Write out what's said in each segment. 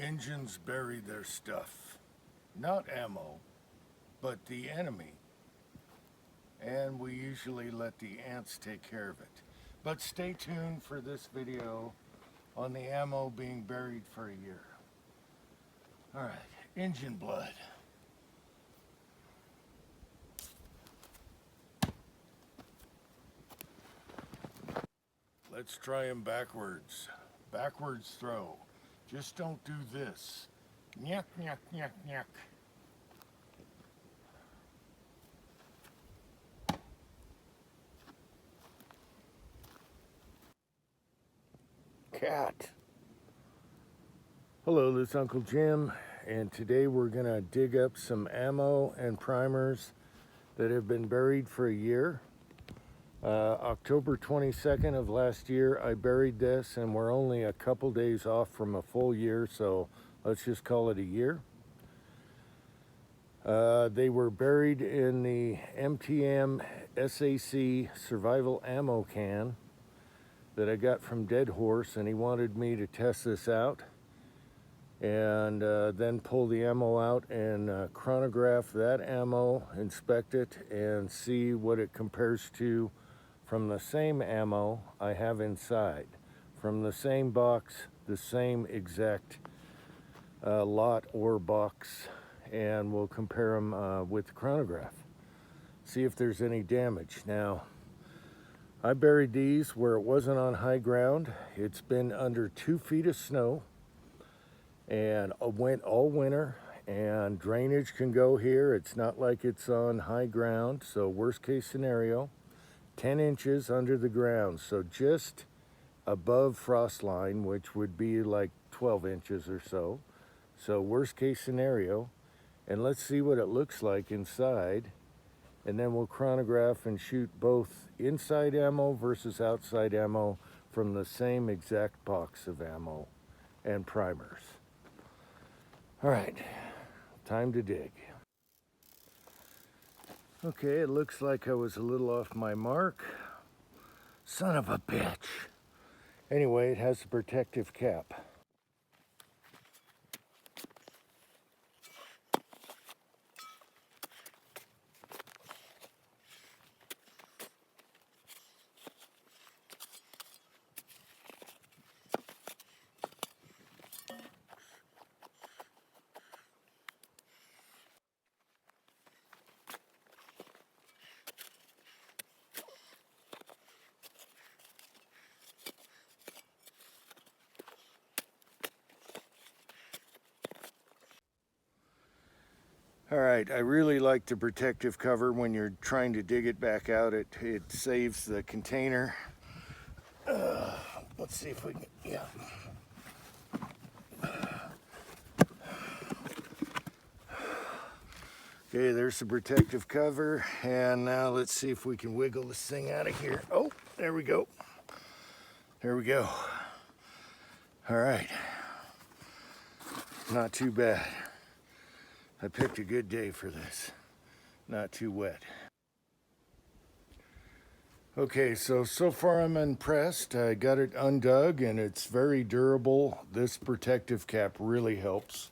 Engines bury their stuff. Not ammo, but the enemy. And we usually let the ants take care of it. But stay tuned for this video on the ammo being buried for a year. All right, engine blood. Let's try them backwards. Backwards throw. Just don't do this. Nyuk, nyuk, nyuk, nyuk. Cat. Hello, this is Uncle Jim, and today we're gonna dig up some ammo and primers that have been buried for a year. October 22nd of last year, I buried this, and we're only a couple days off from a full year, so let's just call it a year. They were buried in the MTM SAC survival ammo can that I got from Dead Horse, and he wanted me to test this out and then pull the ammo out and chronograph that ammo, inspect it, and see what it compares to from the same ammo I have inside, from the same box, the same exact lot or box, and we'll compare them with the chronograph, see if there's any damage. Now, I buried these where it wasn't on high ground. It's been under 2 feet of snow and went all winter, and drainage can go here. It's not like it's on high ground, so worst case scenario, 10 inches under the ground, so just above frost line, which would be like 12 inches or so. So worst case scenario, and let's see what it looks like inside, and then we'll chronograph and shoot both inside ammo versus outside ammo from the same exact box of ammo and primers. All right, time to dig. Okay, it looks like I was a little off my mark. Son of a bitch. Anyway, it has a protective cap. All right, I really like the protective cover when you're trying to dig it back out. It saves the container. Let's see if we can, yeah. Okay, there's the protective cover, and now let's see if we can wiggle this thing out of here. Oh, there we go. There we go. All right, not too bad. I picked a good day for this. Not too wet. Okay, so far I'm impressed. I got it undug and it's very durable. This protective cap really helps.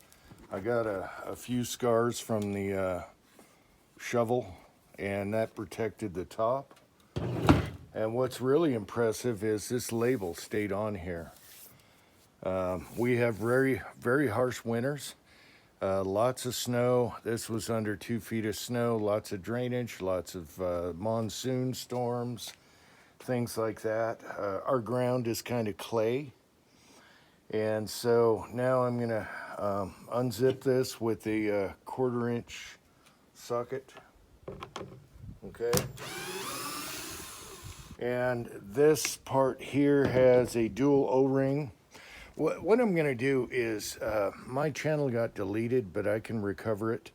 I got a few scars from the shovel, and that protected the top. And what's really impressive is this label stayed on here. We have very, very harsh winters. Lots of snow. This was under 2 feet of snow, lots of drainage, lots of monsoon storms, things like that. Our ground is kind of clay. And so now I'm gonna unzip this with a 1/4 inch socket, okay? And this part here has a dual O-ring. What I'm gonna do is, my channel got deleted, but I can recover it.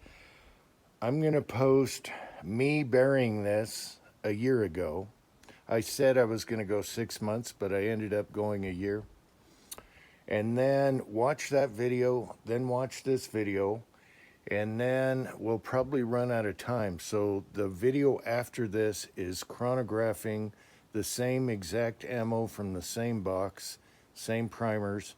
I'm gonna post me burying this a year ago. I said I was gonna go 6 months, but I ended up going a year. And then watch that video, then watch this video, and then we'll probably run out of time. So the video after this is chronographing the same exact ammo from the same box, same primers,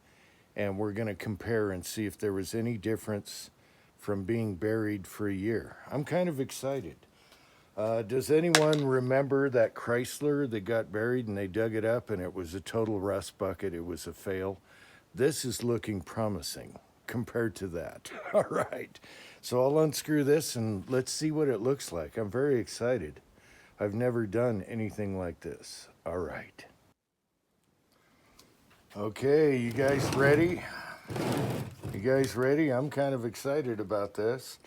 and we're going to compare and see if there was any difference from being buried for a year. I'm kind of excited. Does anyone remember that Chrysler that got buried and they dug it up and it was a total rust bucket? It was a fail. This is looking promising compared to that. All right, so I'll unscrew this and let's see what it looks like. I'm very excited. I've never done anything like this. All right. Okay, you guys ready? You guys ready? I'm kind of excited about this.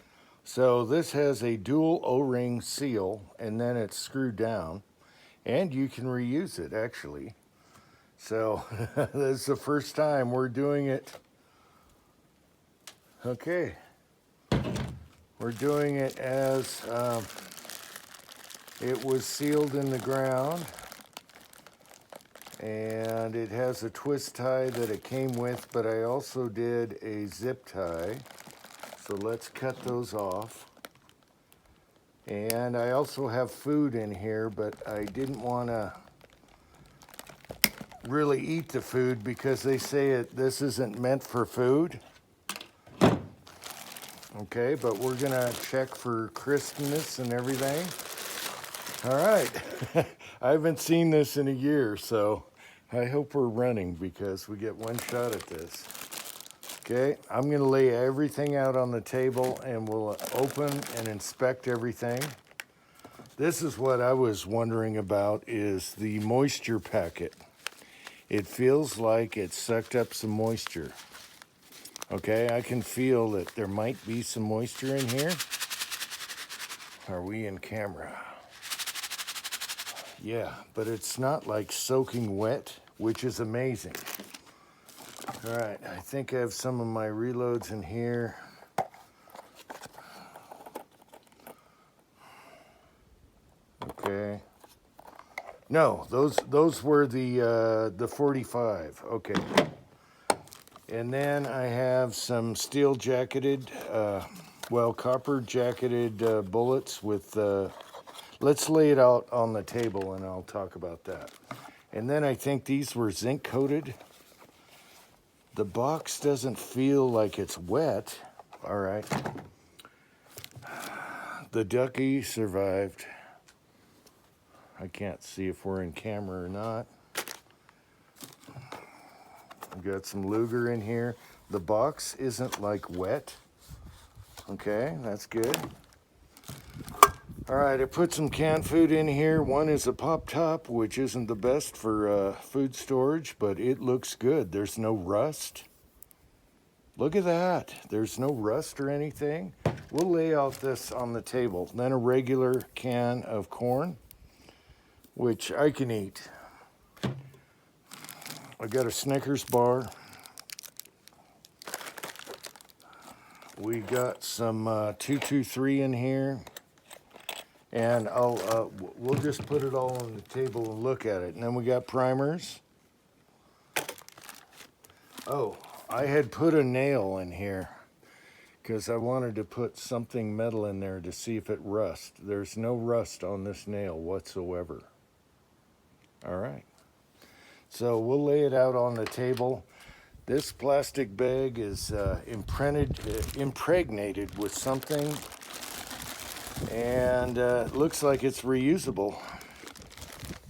So this has a dual O-ring seal, and then it's screwed down, and you can reuse it actually. So this is the first time we're doing it. Okay, we're doing it as it was sealed in the ground, and it has a twist tie that it came with, but I also did a zip tie. So let's cut those off. And I also have food in here, but I didn't want to really eat the food because they say this isn't meant for food. Okay, but we're gonna check for crispness and everything. All right, I haven't seen this in a year, so I hope we're running because we get one shot at this. Okay, I'm gonna lay everything out on the table and we'll open and inspect everything. This is what I was wondering about, is the moisture packet. It feels like it sucked up some moisture. Okay, I can feel that there might be some moisture in here. Are we in camera? Yeah, but it's not like soaking wet, which is amazing. All right, I think I have some of my reloads in here. Okay. No, those were the 45. Okay. And then I have some steel jacketed, copper jacketed bullets with. Let's lay it out on the table and I'll talk about that. And then I think these were zinc coated. The box doesn't feel like it's wet. All right. The ducky survived. I can't see if we're in camera or not. We've got some Luger in here. The box isn't like wet. Okay, that's good. All right, I put some canned food in here. One is a Pop Top, which isn't the best for food storage, but it looks good. There's no rust. Look at that. There's no rust or anything. We'll lay out this on the table. Then a regular can of corn, which I can eat. I got a Snickers bar. We got some 223 in here. And we'll just put it all on the table and look at it. And then we got primers. Oh, I had put a nail in here because I wanted to put something metal in there to see if it rusts. There's no rust on this nail whatsoever. All right. So we'll lay it out on the table. This plastic bag is impregnated with something, and it looks like it's reusable.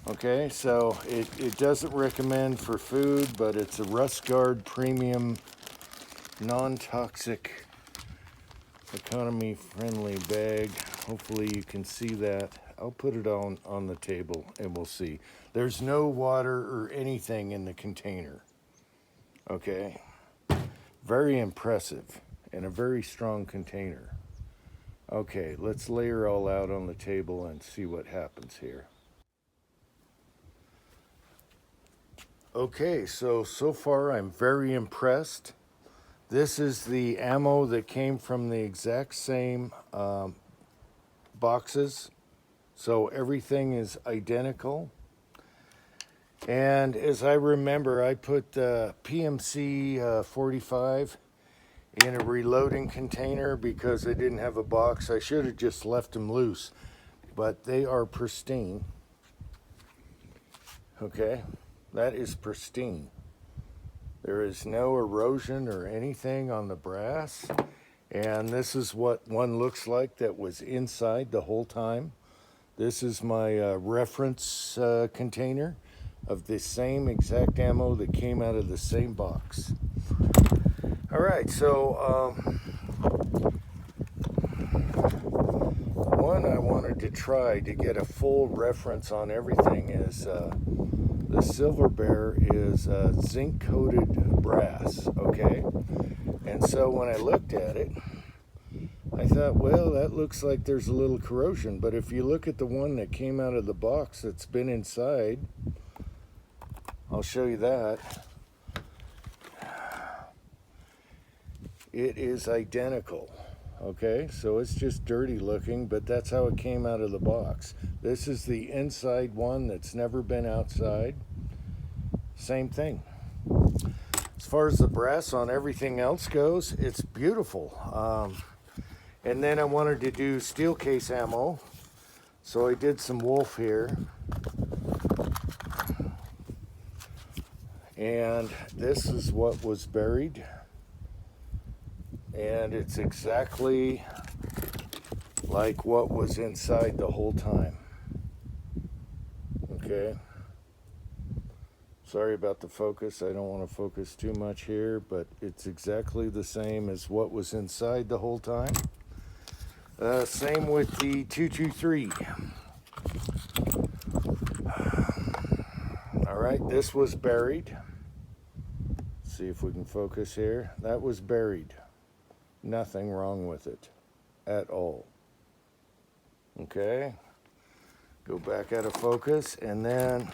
Okay, so it doesn't recommend for food, but it's a RustGuard premium, non-toxic, economy-friendly bag. Hopefully you can see that. I'll put it on the table and we'll see. There's no water or anything in the container. Okay, very impressive and a very strong container. Okay, let's lay her all out on the table and see what happens here. Okay, so far I'm very impressed. This is the ammo that came from the exact same boxes. So everything is identical. And as I remember, I put PMC 45 in a reloading container because I didn't have a box. I should have just left them loose, but they are pristine. Okay, that is pristine. There is no erosion or anything on the brass. And this is what one looks like that was inside the whole time. This is my reference container of the same exact ammo that came out of the same box. All right, so one I wanted to try to get a full reference on everything is the Silver Bear is zinc coated brass, okay? And so when I looked at it, I thought, well, that looks like there's a little corrosion, but if you look at the one that came out of the box that's been inside, I'll show you that. It is identical, okay? So it's just dirty looking, but that's how it came out of the box. This is the inside one that's never been outside. Same thing. As far as the brass on everything else goes, it's beautiful. And then I wanted to do steel case ammo, so I did some Wolf here. And this is what was buried. And it's exactly like what was inside the whole time. Okay. Sorry about the focus. I don't want to focus too much here, but it's exactly the same as what was inside the whole time. Same with the 223. All right, this was buried. Let's see if we can focus here. That was buried. Nothing wrong with it at all. Okay, go back out of focus, and then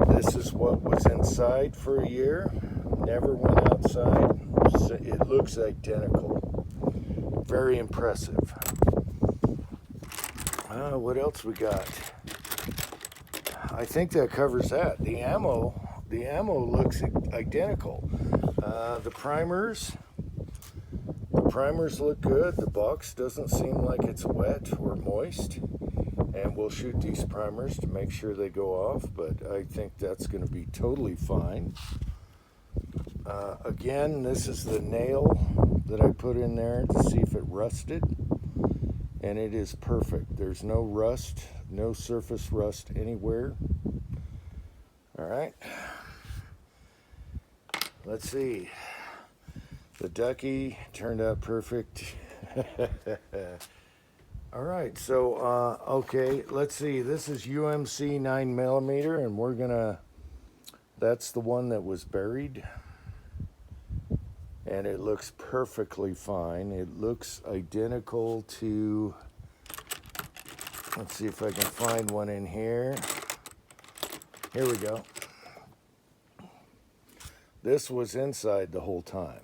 this is what was inside for a year. Never went outside. It looks identical. Very impressive. What else we got? I think that covers that. The ammo looks identical. The primers look good. The box doesn't seem like it's wet or moist. And we'll shoot these primers to make sure they go off, but I think that's going to be totally fine. Again, this is the nail that I put in there to see if it rusted, and it is perfect. There's no rust, no surface rust anywhere. All right, let's see. The ducky turned out perfect. All right, so okay, let's see. This is UMC 9mm, and that's the one that was buried. And it looks perfectly fine. It looks identical to, let's see if I can find one in here. Here we go. This was inside the whole time.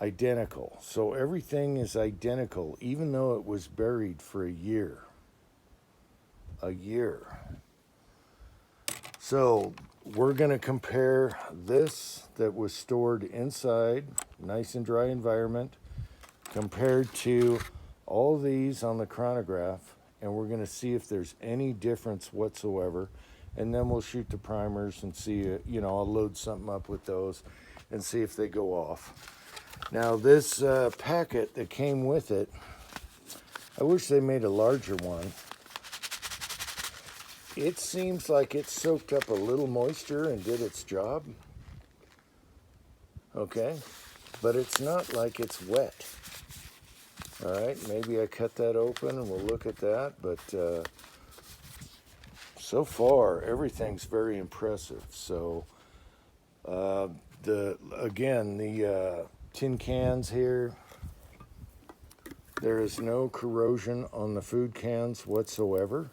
Identical. So everything is identical, even though it was buried for a year. A year. So we're going to compare this that was stored inside, nice and dry environment, compared to all these on the chronograph, and we're going to see if there's any difference whatsoever. And then we'll shoot the primers and see, I'll load something up with those and see if they go off. Now this packet that came with it, I wish they made a larger one. It seems like it soaked up a little moisture and did its job. Okay, but it's not like it's wet. All right, maybe I cut that open and we'll look at that, but so far everything's very impressive. So the tin cans here, there is no corrosion on the food cans whatsoever.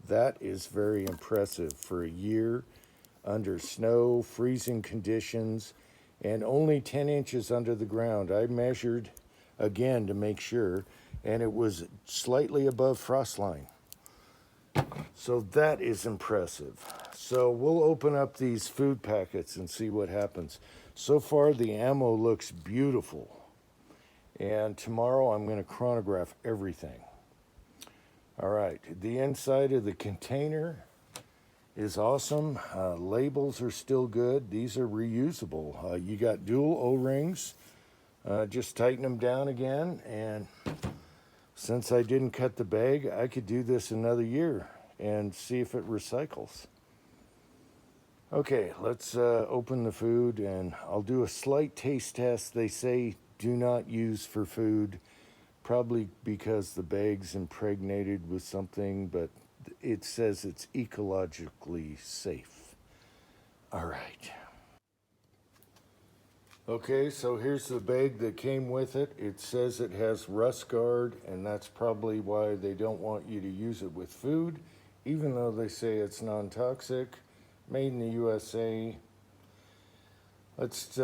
That is very impressive for a year under snow, freezing conditions, and only 10 inches under the ground. I measured again to make sure, and it was slightly above frost line. So that is impressive. So we'll open up these food packets and see what happens. So far the ammo looks beautiful, and tomorrow I'm going to chronograph everything. All right, the inside of the container is awesome. Labels are still good. These are reusable. You got dual O-rings. Just tighten them down again, and since I didn't cut the bag, I could do this another year and see if it recycles. Okay, let's open the food, and I'll do a slight taste test. They say do not use for food, probably because the bag's impregnated with something, but it says it's ecologically safe. All right. Okay, so here's the bag that came with it. It says it has rust guard, and that's probably why they don't want you to use it with food, even though they say it's non-toxic, made in the USA. Let's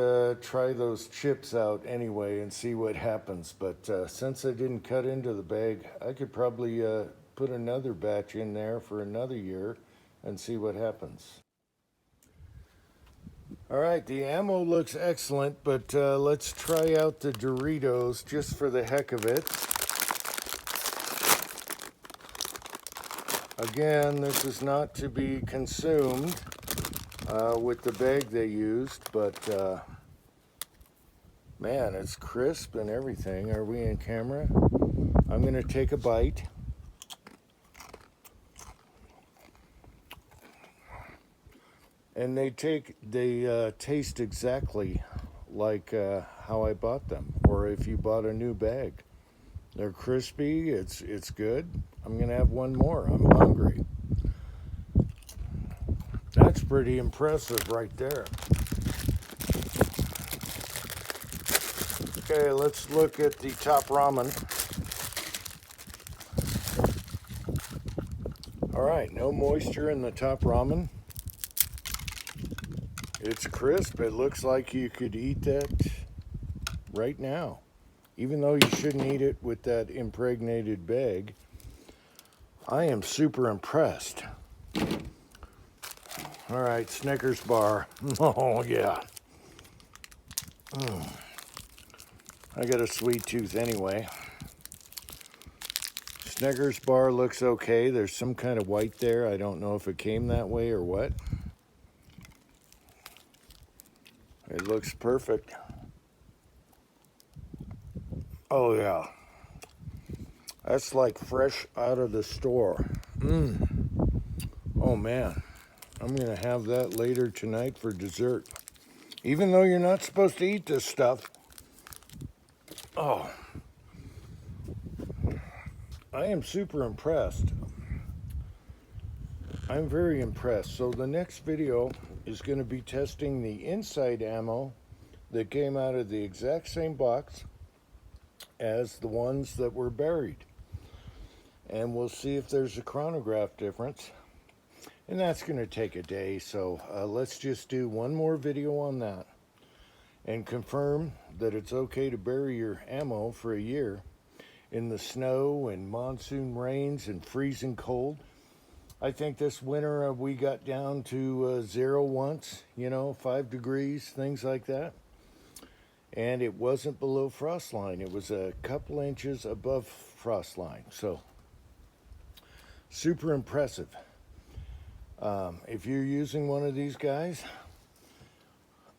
try those chips out anyway and see what happens. But since I didn't cut into the bag, I could probably put another batch in there for another year and see what happens. All right, the ammo looks excellent, but let's try out the Doritos just for the heck of it. Again, this is not to be consumed with the bag they used, but man, it's crisp and everything. Are we in camera? I'm gonna take a bite. And they taste exactly like how I bought them, or if you bought a new bag. They're crispy, it's good. I'm gonna have one more, I'm hungry. That's pretty impressive right there. Okay, let's look at the top ramen. All right, no moisture in the top ramen. It's crisp. It looks like you could eat that right now, even though you shouldn't eat it with that impregnated bag. I am super impressed. All right, Snickers bar. Oh, yeah. I got a sweet tooth anyway. Snickers bar looks okay. There's some kind of white there. I don't know if it came that way or what. It looks perfect. Oh yeah. That's like fresh out of the store. Oh man. I'm gonna have that later tonight for dessert. Even though you're not supposed to eat this stuff. Oh. I am super impressed. I'm very impressed. So the next video is going to be testing the inside ammo that came out of the exact same box as the ones that were buried. And we'll see if there's a chronograph difference. And that's going to take a day, so let's just do one more video on that and confirm that it's okay to bury your ammo for a year in the snow and monsoon rains and freezing cold. I think this winter we got down to 0 once, 5 degrees, things like that. And it wasn't below frost line. It was a couple inches above frost line. So, super impressive. If you're using one of these guys,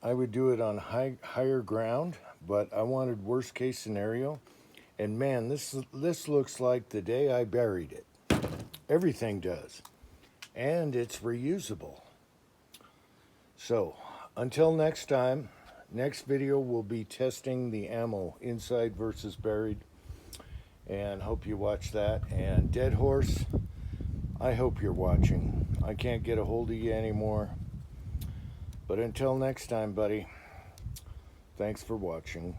I would do it on higher ground, but I wanted worst case scenario. And man, this looks like the day I buried it. Everything does. And it's reusable. So, until next time, next video will be testing the ammo inside versus buried. And hope you watch that. And Dead Horse, I hope you're watching. I can't get a hold of you anymore. But until next time, buddy, thanks for watching.